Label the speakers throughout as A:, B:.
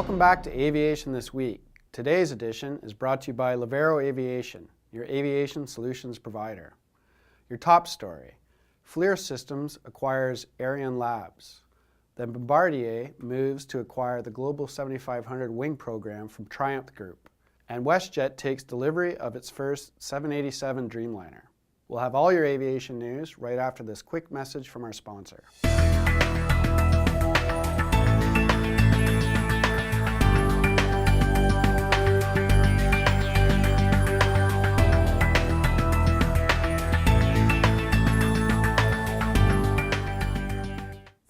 A: Welcome back to Aviation This Week. Today's edition is brought to you by Aviation, your aviation solutions provider. Your top story: FLIR Systems acquires Aeryon Labs. Then Bombardier moves to acquire the Global 7500 wing program from Triumph Group. And WestJet takes delivery of its first 787 Dreamliner. We'll have all your aviation news right after this quick message from our sponsor.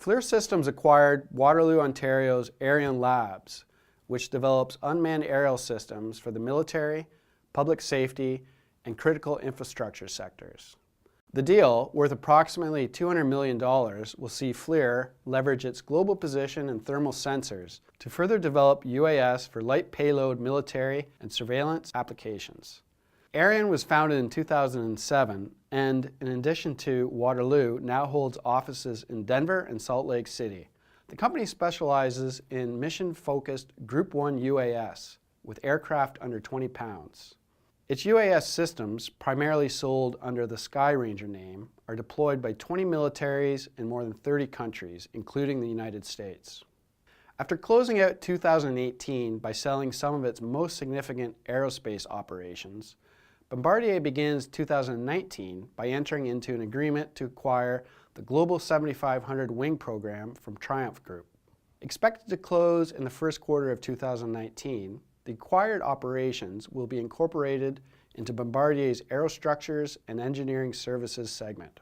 A: FLIR Systems acquired Waterloo, Ontario's Aeryon Labs, which develops unmanned aerial systems for the military, public safety, and critical infrastructure sectors. The deal, worth approximately $200 million, will see FLIR leverage its global position and thermal sensors to further develop UAS for light payload military and surveillance applications. Aeryon was founded in 2007 and, in addition to Waterloo, now holds offices in Denver and Salt Lake City. The company specializes in mission-focused Group 1 UAS with aircraft under 20 pounds. Its UAS systems, primarily sold under the Sky Ranger name, are deployed by 20 militaries in more than 30 countries, including the United States. After closing out 2018 by selling some of its most significant aerospace operations, Bombardier begins 2019 by entering into an agreement to acquire the Global 7500 wing program from Triumph Group. Expected to close in the first quarter of 2019, the acquired operations will be incorporated into Bombardier's Aerostructures and Engineering Services segment.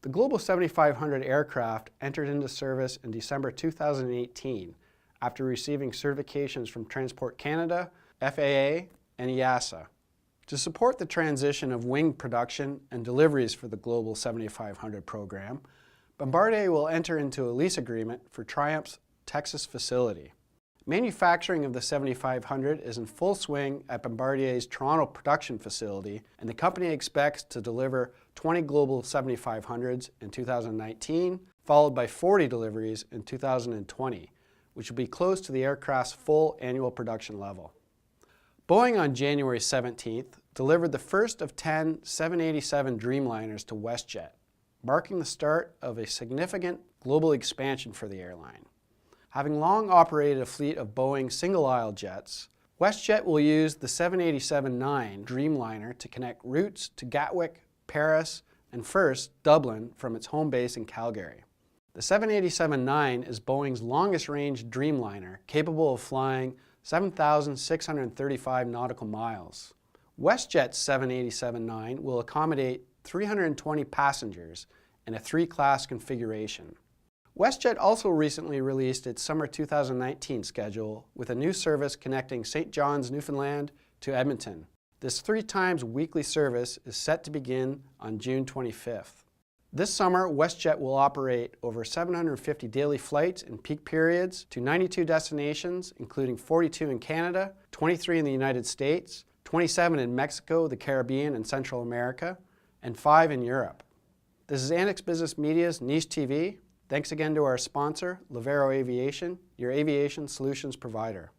A: The Global 7500 aircraft entered into service in December 2018 after receiving certifications from Transport Canada, FAA, and EASA. To support the transition of wing production and deliveries for the Global 7500 program, Bombardier will enter into a lease agreement for Triumph's Texas facility. Manufacturing of the 7500 is in full swing at Bombardier's Toronto production facility, and the company expects to deliver 20 Global 7500s in 2019, followed by 40 deliveries in 2020, which will be close to the aircraft's full annual production level. Boeing on January 17th delivered the first of 10 787 Dreamliners to WestJet, marking the start of a significant global expansion for the airline. Having long operated a fleet of Boeing single-aisle jets, WestJet will use the 787-9 Dreamliner to connect routes to Gatwick, Paris, and first, Dublin from its home base in Calgary. The 787-9 is Boeing's longest-range Dreamliner, capable of flying 7,635 nautical miles. WestJet's 787-9 will accommodate 320 passengers in a three-class configuration. WestJet also recently released its summer 2019 schedule with a new service connecting St. John's, Newfoundland to Edmonton. This 3 times weekly service is set to begin on June 25th. This summer, WestJet will operate over 750 daily flights in peak periods to 92 destinations, including 42 in Canada, 23 in the United States, 27 in Mexico, the Caribbean, and Central America, and 5 in Europe. This is Annex Business Media's Niche TV. Thanks again to our sponsor, Aviation, your aviation solutions provider.